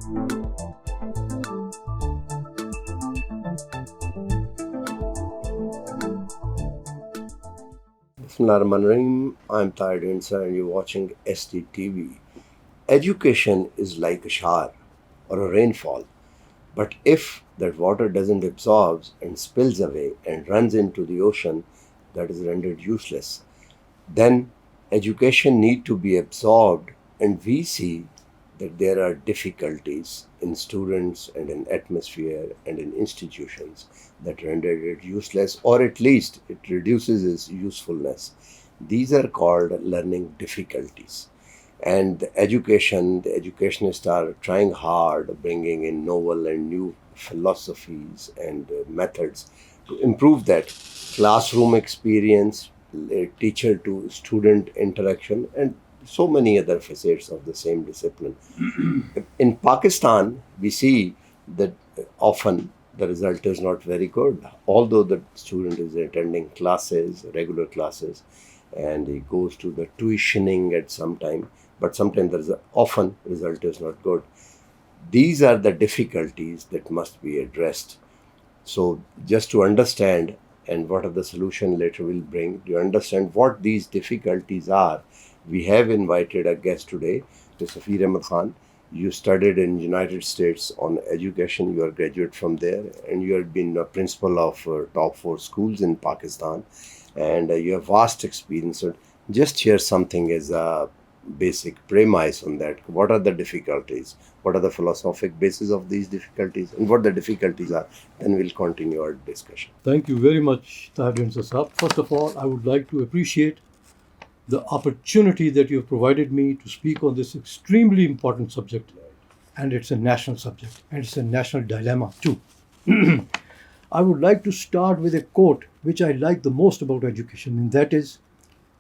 Bismillahirrahmanirrahim. I'm Tahir Insa and you're watching STTV. Education is like a shower or a rainfall, but if that water doesn't absorb and spills away and runs into the ocean, that is rendered useless. Then education need to be absorbed, and we see that there are difficulties in students and in atmosphere and in institutions that render it useless, or at least it reduces its usefulness. These are called learning difficulties. And the educationists are trying hard, bringing in novel and new philosophies and methods to improve that classroom experience, teacher to student interaction, and so many other facets of the same discipline. In Pakistan, we see that often the result is not very good, although the student is attending classes, regular classes, and he goes to the tuitioning at some time, but sometimes often result is not good. These are the difficulties that must be addressed. So just to understand and what are the solution later will bring, to understand what these difficulties are, we have invited a guest today, Mr. Safeer Ahmad Khan. You studied in United States on education. You are a graduate from there, and you have been a principal of top 4 schools in Pakistan, and you have vast experience. So just share something as a basic premise on that. What are the difficulties? What are the philosophic basis of these difficulties, and what the difficulties are? Then we'll continue our discussion. Thank you very much, Tahir Sahab. First of all, I would like to appreciate the opportunity that you have provided me to speak on this extremely important subject. And it's a national subject, and it's a national dilemma too. I would like to start with a quote which I like the most about education, and that is,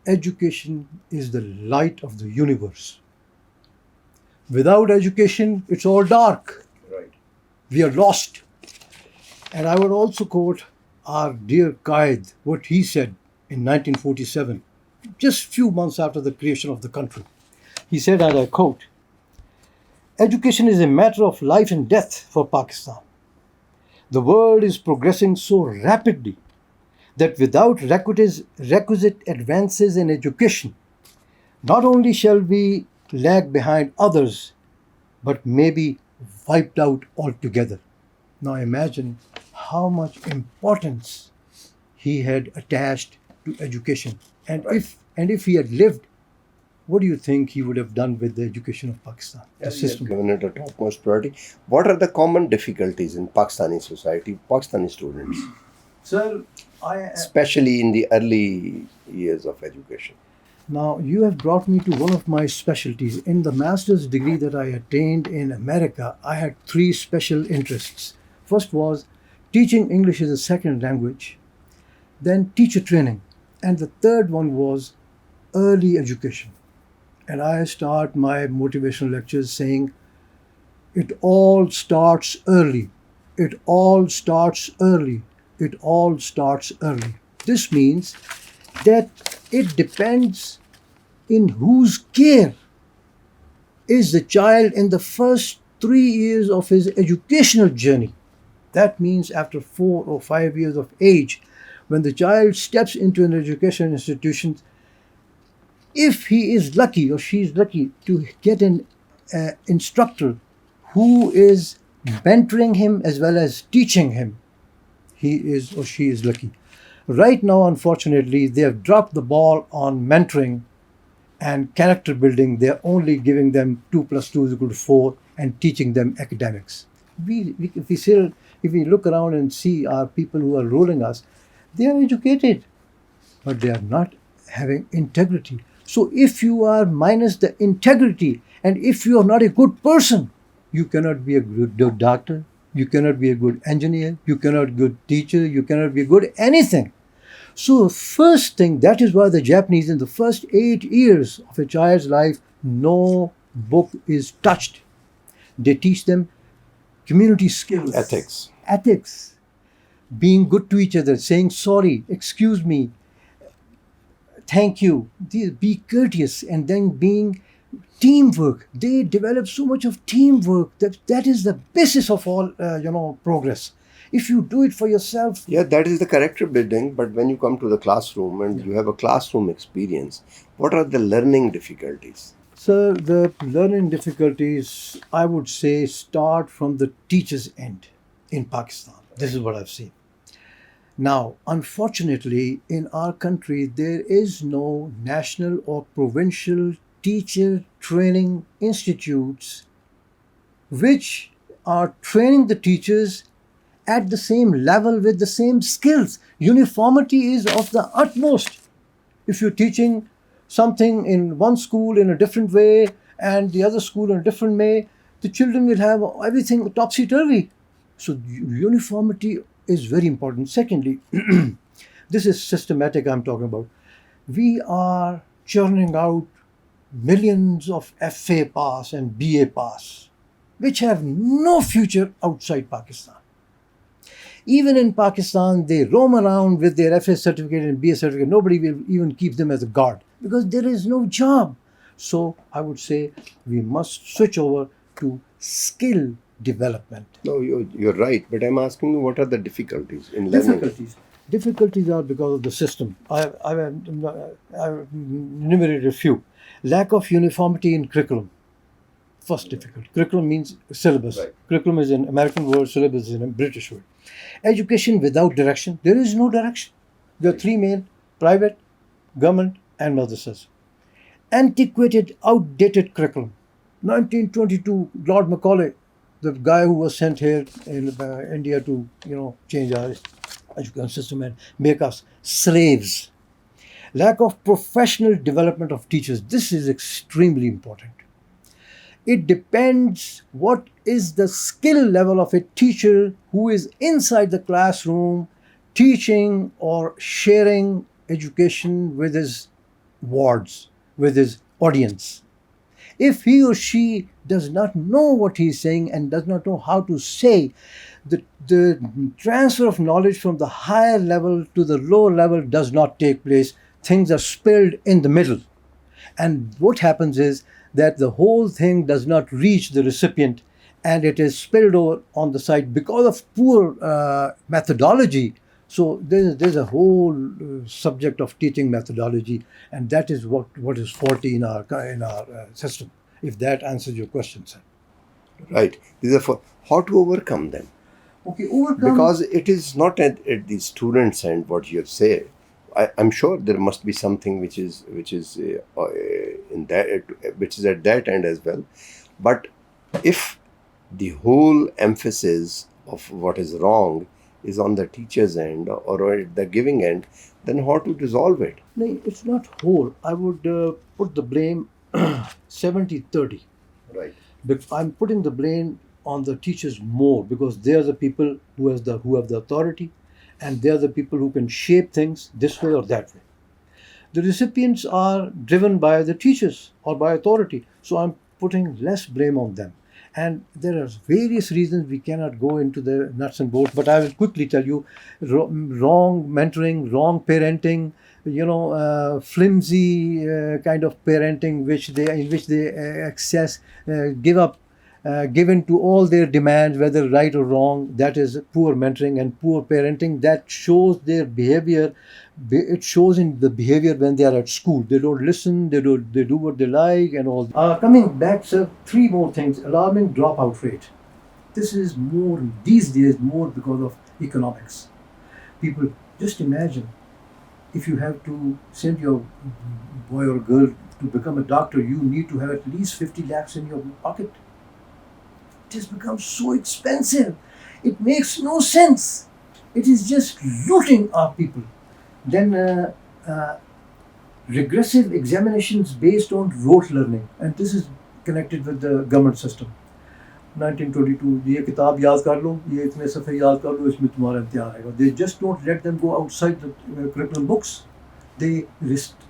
education is the light of the universe. Without education, it's all dark. Right. We are lost. And I would also quote our dear Qaid, what he said in 1947, just few months after the creation of the country. He said, and I quote, "Education is a matter of life and death for Pakistan. The world is progressing so rapidly that without requisite advances in education, not only shall we lag behind others, but may be wiped out altogether." Now imagine how much importance he had attached to education. And if he had lived, what do you think he would have done with the education of Pakistan? The system. Given it a topmost priority. What are the common difficulties in Pakistani society, Pakistani students, Sir, especially in the early years of education? now you have brought me to one of my specialties. In the master's degree that I attained in America, I had 3 special interests. First was teaching English as a second language, then teacher training, and the third one was early education. And I start my motivational lectures saying, it all starts early. It all starts early. It all starts early. This means that it depends in whose care is the child in the first 3 years of his educational journey. That means after 4 or 5 years of age, when the child steps into an education institution, if he is lucky or she is lucky to get an instructor who is mentoring him as well as teaching him, he is or she is lucky. Right now, unfortunately, they have dropped the ball on mentoring and character building. They're only giving them 2 plus 2 is equal to 4 and teaching them academics. If we look around and see our people who are ruling us, they are educated, but they are not having integrity. So if you are minus the integrity, and if you are not a good person, you cannot be a good doctor, you cannot be a good engineer, you cannot be a good teacher, you cannot be a good anything. So first thing, that is why the Japanese, in the first 8 years of a child's life, no book is touched. They teach them community skills. Ethics. Being good to each other, saying sorry, excuse me, thank you, be courteous, and then being Teamwork. They develop so much of teamwork that is the basis of all progress. If you do it for yourself, Yeah, that is the character building. But when you come to the classroom and yeah. you have a classroom experience, what are the learning difficulties? So the learning difficulties, I would say, start from the teacher's end in Pakistan. This is what I've seen. Now, unfortunately, in our country, there is no national or provincial teacher training institutes which are training the teachers at the same level with the same skills. Uniformity is of the utmost. If you're teaching something in one school in a different way and the other school in a different way, the children will have everything topsy turvy. So, uniformity is very important. Secondly, this is systematic I'm talking about. We are churning out millions of FA pass and BA pass, which have no future outside Pakistan. Even in Pakistan, they roam around with their FA certificate and BA certificate. Nobody will even keep them as a guard because there is no job. So I would say we must switch over to skill development. No, you're right. But I'm asking you, what are the difficulties in learning? Difficulties. Difficulties are because of the system. I've enumerated a few. Lack of uniformity in curriculum. First difficult. Curriculum means syllabus. Right. Curriculum is an American word, syllabus is a British word. Education without direction. There is no direction. There are three main: private, government, and madrasas. Antiquated, outdated curriculum. 1922, Lord Macaulay, the guy who was sent here in India to change our education system and make us slaves. Lack of professional development of teachers. This is extremely important. It depends what is the skill level of a teacher who is inside the classroom teaching or sharing education with his wards, with his audience. If he or she does not know what he is saying and does not know how to say, the transfer of knowledge from the higher level to the lower level does not take place. Things are spilled in the middle. And what happens is that the whole thing does not reach the recipient and it is spilled over on the side because of poor methodology. So there's a whole subject of teaching methodology, and that is what is faulty in our system. If that answers your question, sir. Right. These are for how to overcome them. Okay, overcome. Because it is not at the students' end what you have said. I'm sure there must be something which is in that which is at that end as well. But if the whole emphasis of what is wrong is on the teacher's end or at the giving end, then how to resolve it? No, it's not whole. I would put the blame 70-30. Right. But I'm putting the blame on the teachers more because they are the people who have the authority, and they are the people who can shape things this way or that way. The recipients are driven by the teachers or by authority, so I'm putting less blame on them. And there are various reasons we cannot go into the nuts and bolts, but I will quickly tell you: wrong mentoring, wrong parenting, flimsy kind of parenting, in which they access, give in to all their demands, whether right or wrong. That is poor mentoring and poor parenting. That shows their behavior. It shows in the behavior when they are at school. They don't listen. They do what they like and all. Coming back, sir, three more things. Alarming dropout rate. This is more these days more because of economics. People, just imagine if you have to send your boy or girl to become a doctor, you need to have at least 50 lakhs in your pocket. It has become so expensive. It makes no sense. It is just looting our people. Then regressive examinations based on rote learning, and this is connected with the government system. 1922, ये किताब याद कर लो, ये इतने सफ़े याद कर लो, इसमें तुम्हारा इम्तिहान आएगा. They just don't let them go outside the curriculum books. They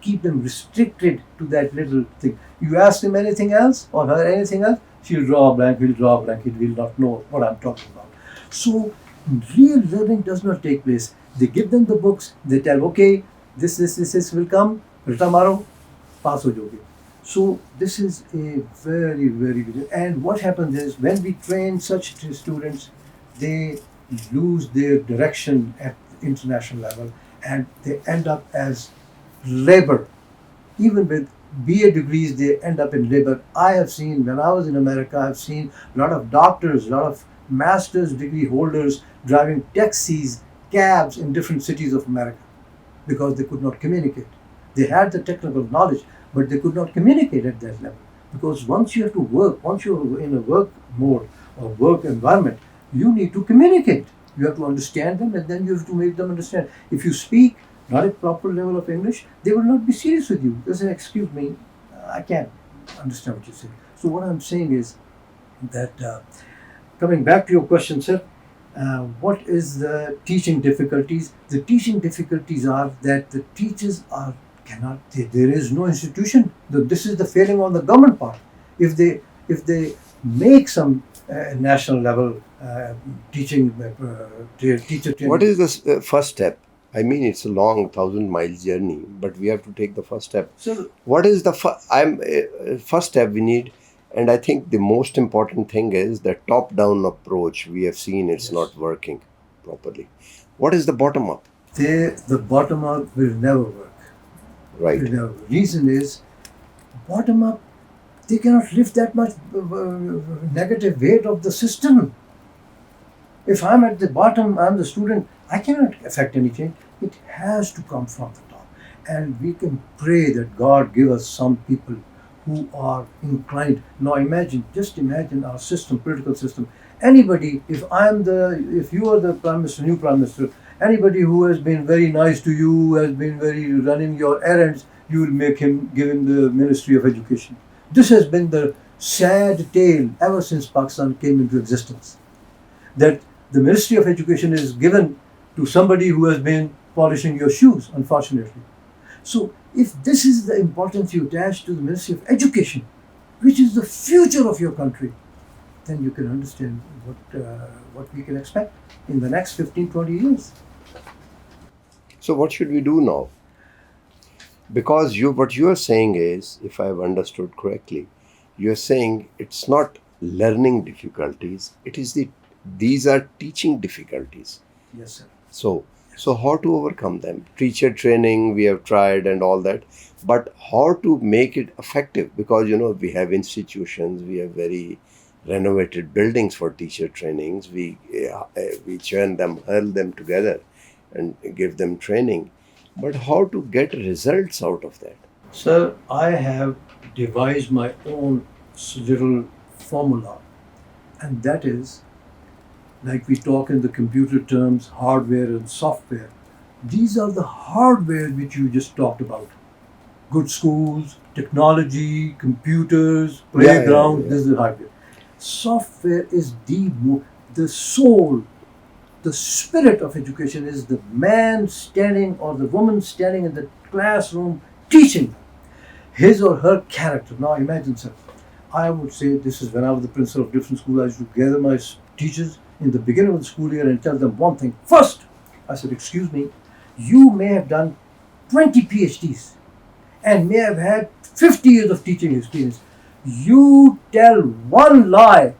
keep them restricted to that little thing. You ask him anything else or her anything else, she'll draw a blank, he'll draw a blank, he will not know what I'm talking about. So real learning does not take place. They give them the books, they tell, okay, this will come, rita maro, pass ho jaoge. So this is a very, very good. And what happens is when we train such students, they lose their direction at the international level, and they end up as labor. Even with BA degrees, they end up in labor. I have seen, when I was in America, I've seen a lot of doctors, a lot of master's degree holders driving taxis, cabs in different cities of America because they could not communicate. They had the technical knowledge, but they could not communicate at that level. Because once you have to work, once you're in a work mode or work environment, you need to communicate. You have to understand them, and then you have to make them understand. If you speak not a proper level of English, they will not be serious with you. They say, "Excuse me, I can't understand what you're saying." So what I'm saying is that coming back to your question, sir, what is the teaching difficulties? The teaching difficulties are that the teachers are cannot. There is no institution. This is the failing on the government part. If they make some national level teaching teacher What training. is the first step? I mean, it's a long 1,000 miles journey, but we have to take the first step. So What is the first step we need? And I think the most important thing is the top-down approach. We have seen it's yes, not working properly. What is the bottom up? the bottom up will never work. Right. The reason is bottom up. They cannot lift that much negative weight of the system. If I'm at the bottom, I'm the student, I cannot affect any change. It has to come from the top. And we can pray that God give us some people who are inclined. Now imagine, just imagine our system, political system. Anybody, if you are the Prime Minister, new Prime Minister, anybody who has been very nice to you, has been very running your errands, you will give him the Ministry of Education. This has been the sad tale ever since Pakistan came into existence. That the Ministry of Education is given to somebody who has been polishing your shoes, unfortunately. So, if this is the importance you attach to the Ministry of Education, which is the future of your country, then you can understand what we can expect in the next 15, 20 years. So what should we do now? Because what you are saying is, if I have understood correctly, you are saying it's not learning difficulties. It is these are teaching difficulties. Yes, sir. So, Yes. so how to overcome them? Teacher training we have tried and all that, but how to make it effective? Because we have institutions, we have very renovated buildings for teacher trainings. We churn them, hurl them together, and give them training. But how to get results out of that? Sir, I have devised my own little formula, and that is like we talk in the computer terms, hardware and software. These are the hardware which you just talked about. Good schools, technology, computers, Yeah, yeah, playground, yeah. this is the hardware. Software is the soul, the spirit of education is the man standing or the woman standing in the classroom teaching his or her character. Now imagine, sir, I would say this is when I was the principal of different schools. I used to gather my teachers in the beginning of the school year and tell them one thing. First, I said, excuse me, you may have done 20 PhDs and may have had 50 years of teaching experience. You tell one lie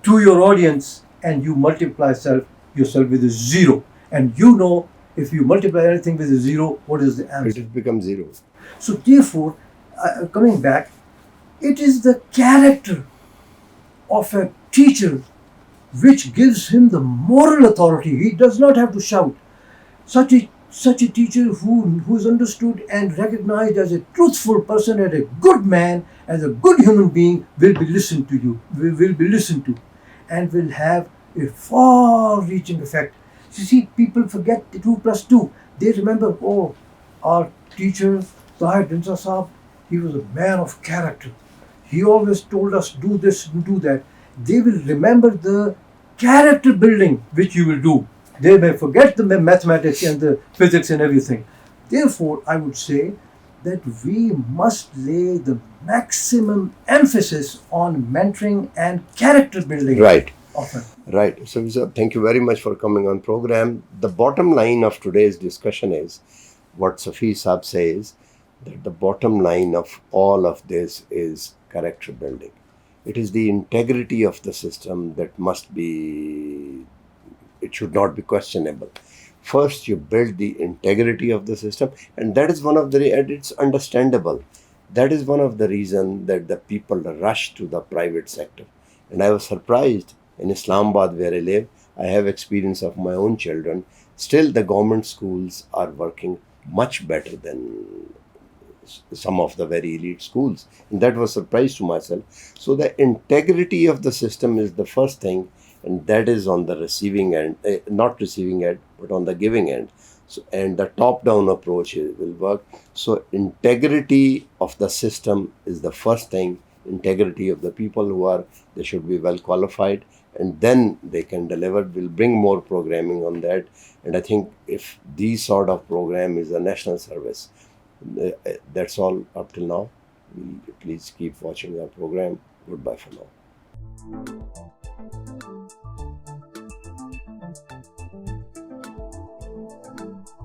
to your audience and you multiply yourself with a zero. And you know if you multiply anything with a zero, what is the It answer? has become zero. So therefore, coming back, it is the character of a teacher which gives him the moral authority. He does not have to shout. Such a teacher who is understood and recognized as a truthful person, as a good man, as a good human being, will be listened to you, will be listened to, and will have a far-reaching effect. You see, people forget the 2 plus 2. They remember, oh, our teacher, Tahir Dinsa Saab, he was a man of character. He always told us, do this and do that. They will remember the character building which you will do. They may forget the mathematics and the physics and everything. Therefore, I would say that we must lay the maximum emphasis on mentoring and character building Right. often. Right. So, thank you very much for coming on program. The bottom line of today's discussion is what Safeer Saab says. that the bottom line of all of this is character building. It is the integrity of the system that must be, it should not be questionable. First, you build the integrity of the system, and that is one of the, and it's understandable. That is one of the reasons that the people rush to the private sector. And I was surprised in Islamabad, where I live. I have experience of my own children. Still, the government schools are working much better than some of the very elite schools. And that was a surprise to myself. So the integrity of the system is the first thing, and that is on the receiving end, not receiving end, but on the giving end. So, and the top-down approach will work. So integrity of the system is the first thing. Integrity of the people who are, they should be well qualified, and then they can deliver. We'll bring more programming on that. And I think if these sort of program is a national service, that's all up till now. Please keep watching our program. Goodbye for now.